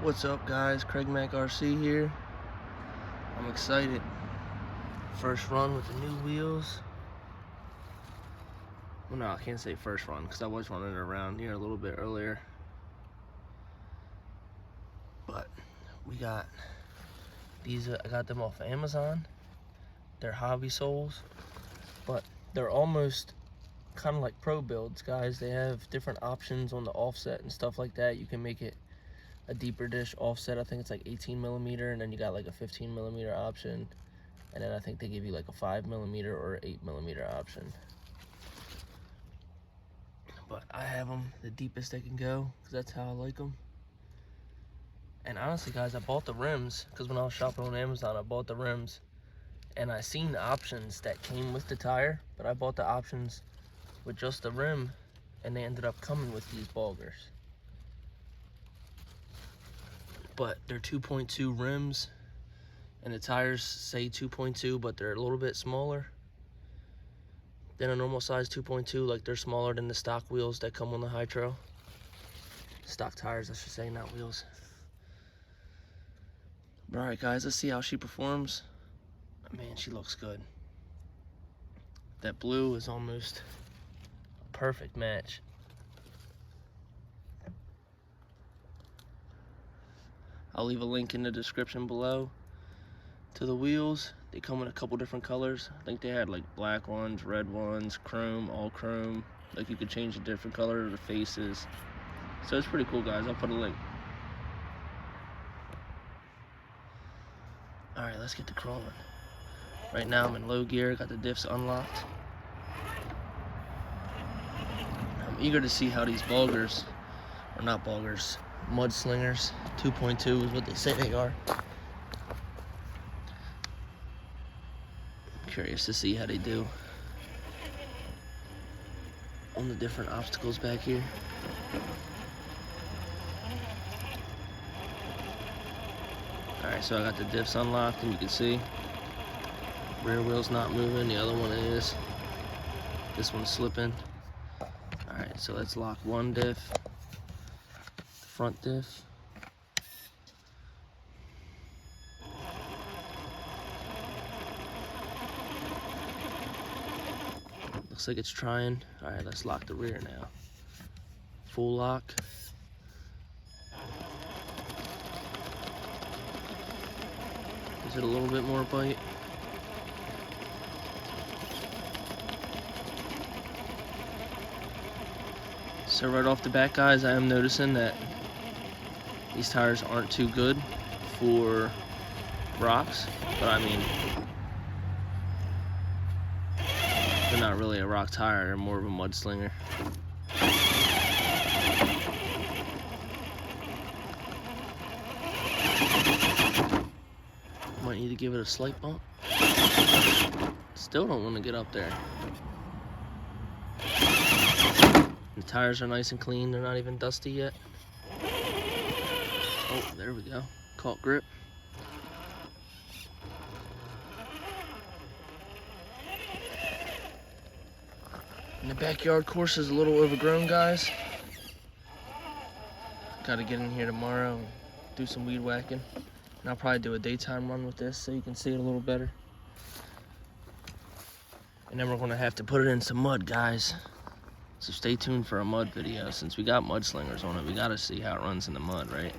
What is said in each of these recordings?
What's up, guys? CRAIGMAC-RC here. I'm excited. First run with the new wheels. Well, no, I can't say first run because I was running it around here a little bit earlier. But we got these. I got them off of Amazon. They're hobby soles, but they're almost kind of like pro builds, guys. They have different options on the offset and stuff like that. You can make it a deeper dish offset. I think it's like 18mm, and then you got like a 15mm option, and then I think they give you like a 5mm or 8mm option. But I have them the deepest they can go because that's how I like them. And honestly, guys, I bought the rims because when I was shopping on Amazon, I bought the rims, and I seen the options that came with the tire, but I bought the options with just the rim, and they ended up coming with these boggers. But they're 2.2 rims, and the tires say 2.2, but they're a little bit smaller than a normal size 2.2. Like, they're smaller than the stock wheels that come on the Hightrail. Stock tires, I should say, not wheels. But alright, guys, let's see how she performs. Man, she looks good. That blue is almost a perfect match. I'll leave a link in the description below to the wheels. They come in a couple different colors. I think they had like black ones, red ones, chrome, all chrome. Like, you could change the different color of the faces. So it's pretty cool, guys. I'll put a link. Alright, let's get to crawling. Right now I'm in low gear, got the diffs unlocked. I'm eager to see how these boggers, or not boggers, mudslingers 2.2 is what they say they are. I'm curious to see how they do on the different obstacles back here. Alright, so I got the diffs unlocked, and you can see rear wheel's not moving, the other one is. This one's slipping. Alright, so let's lock one diff. Front diff. Looks like it's trying. Alright, let's lock the rear now. Full lock. Gives it a little bit more bite. So right off the bat, guys, I am noticing that these tires aren't too good for rocks, but I mean, they're not really a rock tire, they're more of a mudslinger. Might need to give it a slight bump. Still don't want to get up there. The tires are nice and clean, they're not even dusty yet. Oh, there we go. Caught grip. And the backyard course is a little overgrown, guys. Gotta get in here tomorrow and do some weed whacking. And I'll probably do a daytime run with this so you can see it a little better. And then we're gonna have to put it in some mud, guys. So stay tuned for a mud video. Since we got mudslingers on it, we gotta see how it runs in the mud, right?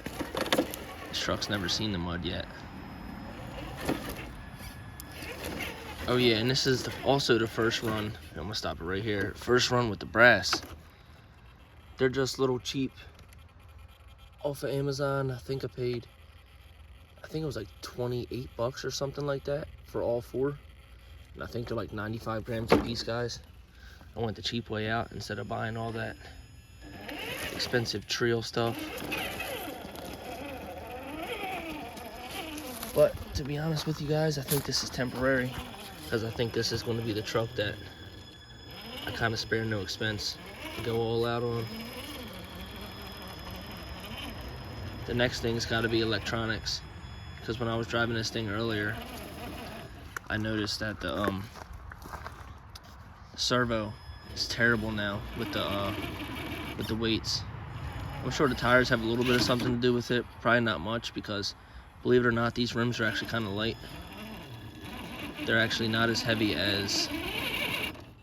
This truck's never seen the mud yet. Oh yeah, and this is also the first run. I'm gonna stop it right here. First run with the brass. They're just little cheap off of Amazon. I think it was like 28 bucks or something like that for all four. And I think they're like 95 grams a piece, guys. I went the cheap way out instead of buying all that expensive trail stuff. But to be honest with you guys, I think this is temporary, because I think this is going to be the truck that I kind of spare no expense to go all out on. The next thing's got to be electronics, because when I was driving this thing earlier, I noticed that the servo is terrible now with the weights. I'm sure the tires have a little bit of something to do with it. Probably not much, because believe it or not, these rims are actually kind of light. They're actually not as heavy as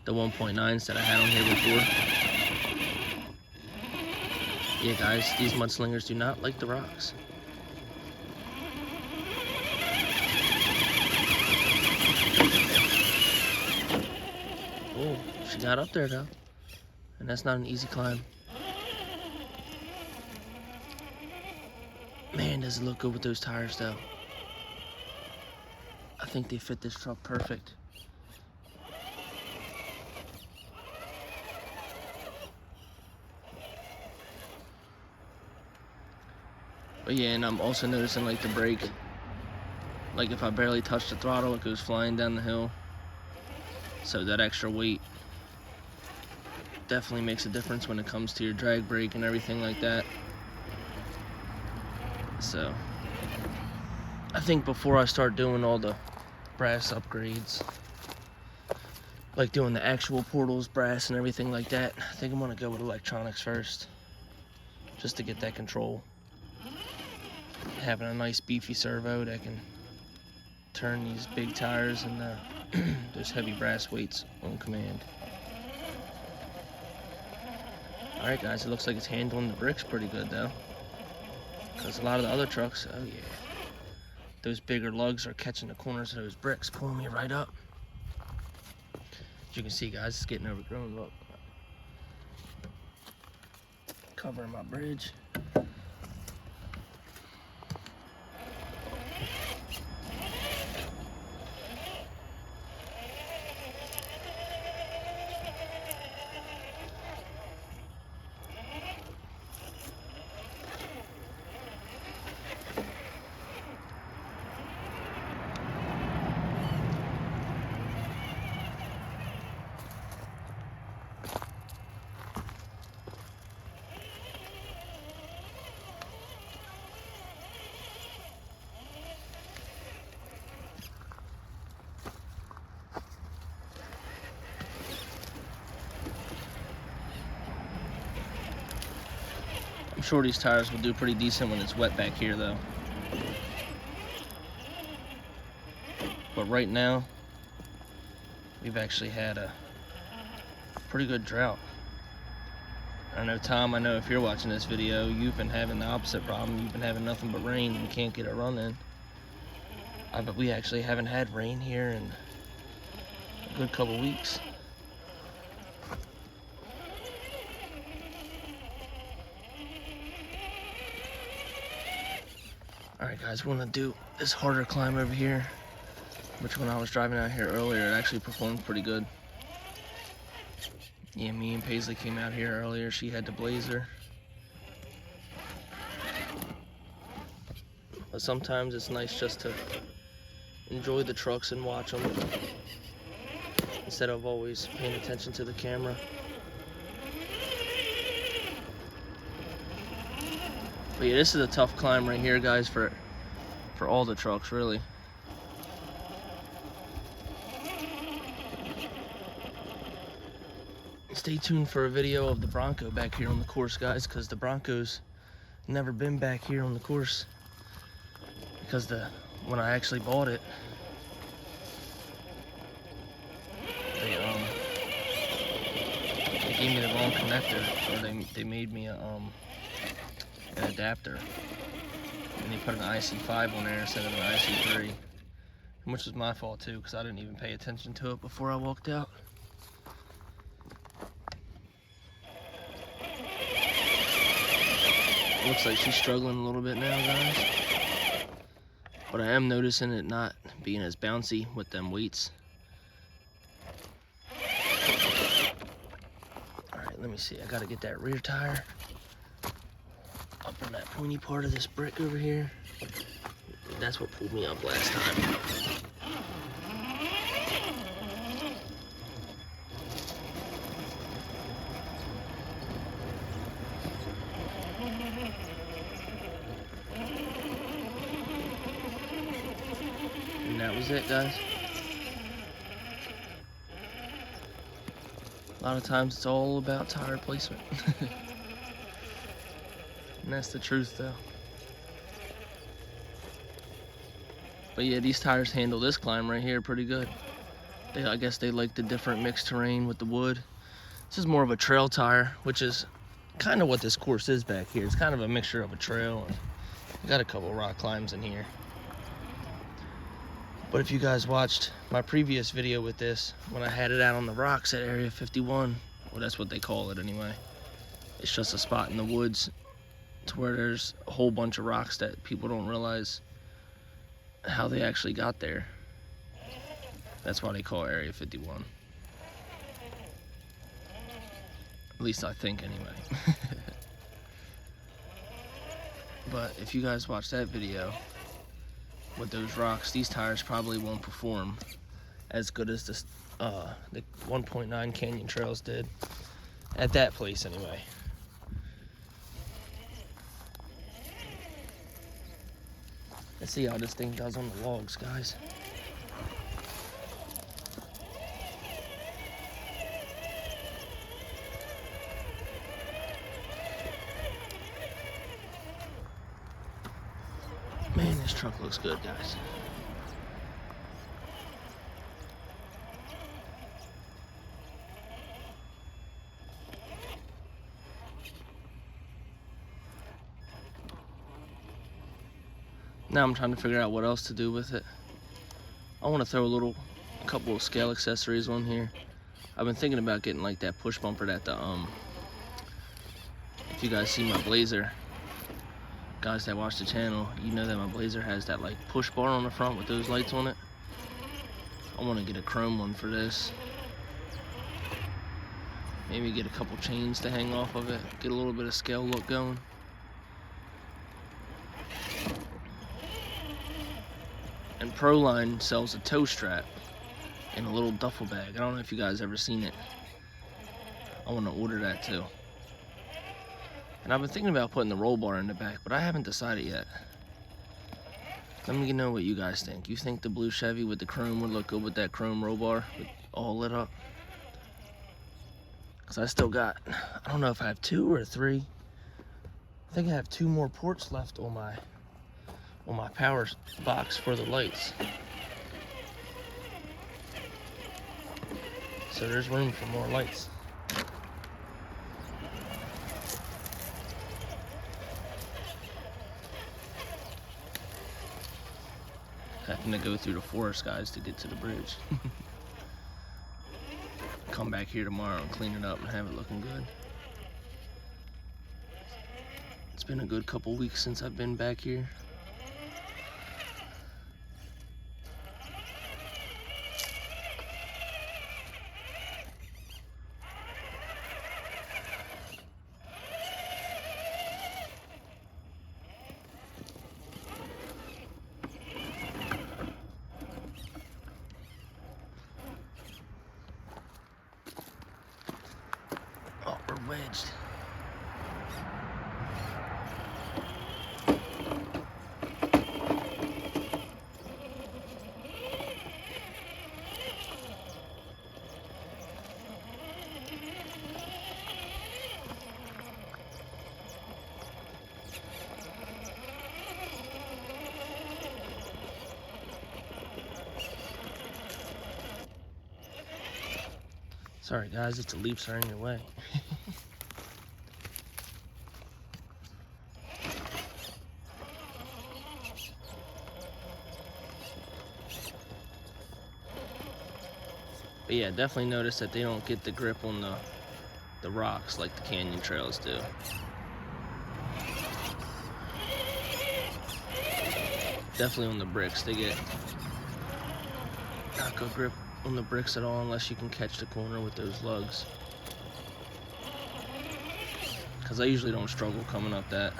the 1.9s that I had on here before. Yeah, guys, these mudslingers do not like the rocks. Oh, she got up there though, and that's not an easy climb. Man, does it look good with those tires though. I think they fit this truck perfect. But yeah, and I'm also noticing like the brake, like if I barely touch the throttle, it goes flying down the hill. So that extra weight definitely makes a difference when it comes to your drag brake and everything like that. So I think before I start doing all the brass upgrades, like doing the actual portals, brass and everything like that, I think I'm gonna go with electronics first, just to get that control. Having a nice beefy servo that can turn these big tires and those heavy brass weights on command. Alright guys, it looks like it's handling the bricks pretty good though, because a lot of the other trucks, oh yeah, those bigger lugs are catching the corners of those bricks, pulling me right up. As you can see guys, it's getting overgrown. Look, covering my bridge. I'm sure these tires will do pretty decent when it's wet back here though. But right now, we've actually had a pretty good drought. I know, Tom, I know if you're watching this video, you've been having the opposite problem. You've been having nothing but rain and you can't get a run in. I bet we actually haven't had rain here in a good couple weeks. Alright guys, we're gonna do this harder climb over here, which when I was driving out here earlier, it actually performed pretty good. Yeah, me and Paisley came out here earlier. She had the Blazer. But sometimes it's nice just to enjoy the trucks and watch them, instead of always paying attention to the camera. But yeah, this is a tough climb right here, guys, for all the trucks, really. Stay tuned for a video of the Bronco back here on the course, guys, because the Bronco's never been back here on the course. Because when I actually bought it, they gave me the wrong connector, or they made me an adapter, and they put an IC5 on there instead of an IC3, which was my fault too, because I didn't even pay attention to it before I walked out. Looks like she's struggling a little bit now, guys, but I am noticing it not being as bouncy with them weights. Alright, let me see. I gotta get that rear tire up on that pointy part of this brick over here. That's what pulled me up last time. And that was it, guys. A lot of times it's all about tire placement. that's the truth though. But yeah, these tires handle this climb right here pretty good. I guess they like the different mixed terrain with the wood. This is more of a trail tire, which is kind of what this course is back here. It's kind of a mixture of a trail and got a couple rock climbs in here. But if you guys watched my previous video with this, when I had it out on the rocks at Area 51, well, that's what they call it anyway. It's just a spot in the woods to where there's a whole bunch of rocks that people don't realize how they actually got there. That's why they call it Area 51. At least I think anyway. But if you guys watch that video with those rocks, these tires probably won't perform as good as the 1.9 Canyon Trails did at that place anyway. Let's see how this thing does on the logs, guys. Man, this truck looks good, guys. Now I'm trying to figure out what else to do with it. I want to throw a couple of scale accessories on here. I've been thinking about getting like that push bumper that if you guys see my Blazer, guys that watch the channel, you know that my Blazer has that like push bar on the front with those lights on it. I want to get a chrome one for this. Maybe get a couple chains to hang off of it, get a little bit of scale look going. And Proline sells a toe strap in a little duffel bag. I don't know if you guys ever seen it. I want to order that too. And I've been thinking about putting the roll bar in the back, but I haven't decided yet. Let me know what you guys think. You think the blue Chevy with the chrome would look good with that chrome roll bar all lit up? Because I still got, I don't know if I have 2 or 3. I think I have 2 more ports left on my power box for the lights. So there's room for more lights. Having to go through the forest, guys, to get to the bridge. Come back here tomorrow and clean it up and have it looking good. It's been a good couple weeks since I've been back here. Oh, we're wedged. Sorry guys, it's the leaps are in your way. But yeah, definitely notice that they don't get the grip on the rocks like the Canyon Trails do. Definitely on the bricks, they get not good grip on the bricks at all unless you can catch the corner with those lugs. Because I usually don't struggle coming up that.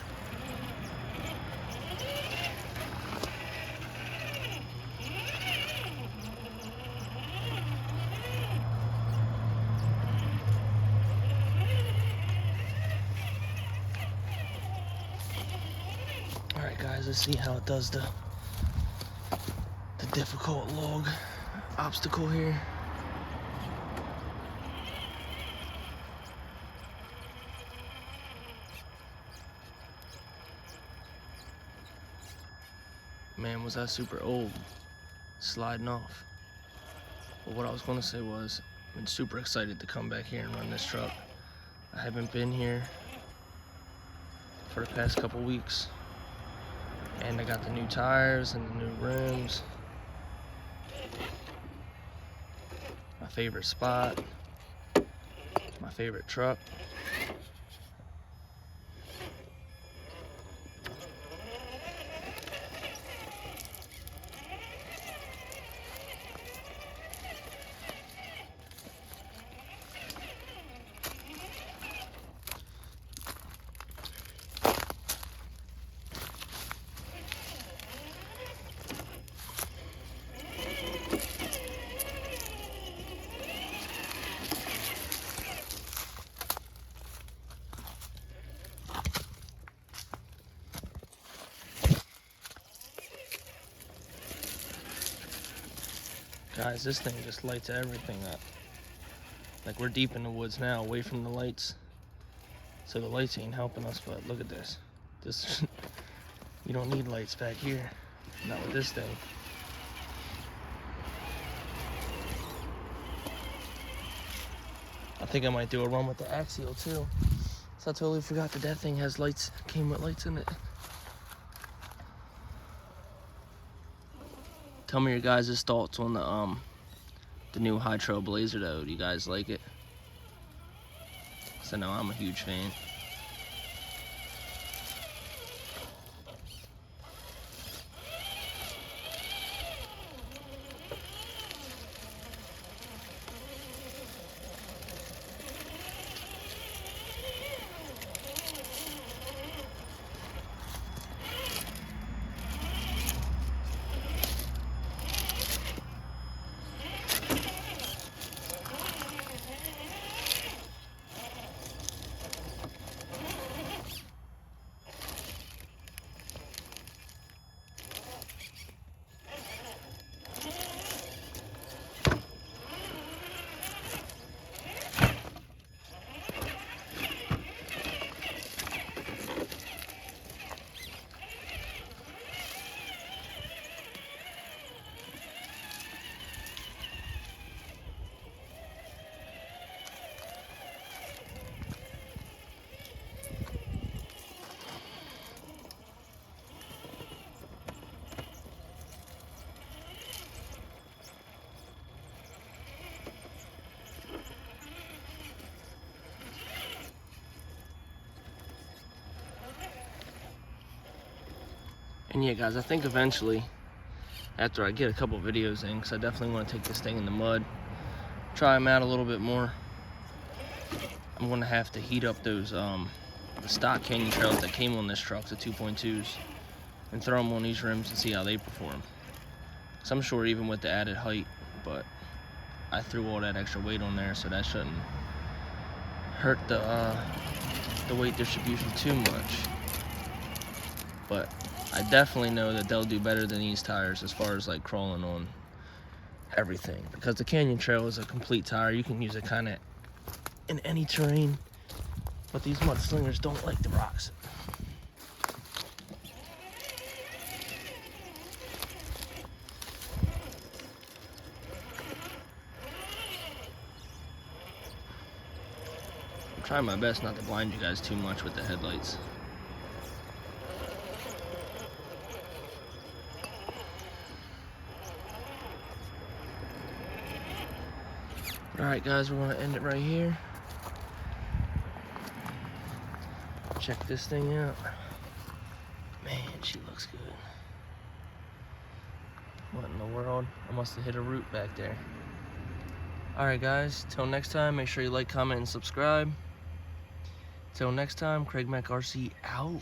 Alright guys, let's see how it does the difficult log obstacle here. man, was I super old, sliding off. But what I was gonna say was, I've been super excited to come back here and run this truck. I haven't been here for the past couple weeks, and I got the new tires and the new rims. My favorite spot, my favorite truck. Guys, this thing just lights everything up. Like, we're deep in the woods now, away from the lights. So the lights ain't helping us, but look at this. You don't need lights back here. Not with this thing. I think I might do a run with the axial too. So I totally forgot that thing has lights, came with lights in it. Tell me your guys' thoughts on the new Hightrail Blazer though. Do you guys like it? So no, I'm a huge fan. And yeah, guys, I think eventually, after I get a couple videos in, because I definitely want to take this thing in the mud, try them out a little bit more, I'm going to have to heat up those the stock Canyon Trails that came on this truck, the 2.2s, and throw them on these rims and see how they perform. So I'm sure even with the added height, but I threw all that extra weight on there, so that shouldn't hurt the weight distribution too much. But I definitely know that they'll do better than these tires as far as like crawling on everything, because the Canyon Trail is a complete tire. You can use it kind of in any terrain, but these mudslingers don't like the rocks. I'm trying my best not to blind you guys too much with the headlights. Alright guys, we're going to end it right here. Check this thing out. Man, she looks good. What in the world? I must have hit a root back there. Alright guys, till next time, make sure you like, comment, and subscribe. Till next time, CRAIGMAC-RC out.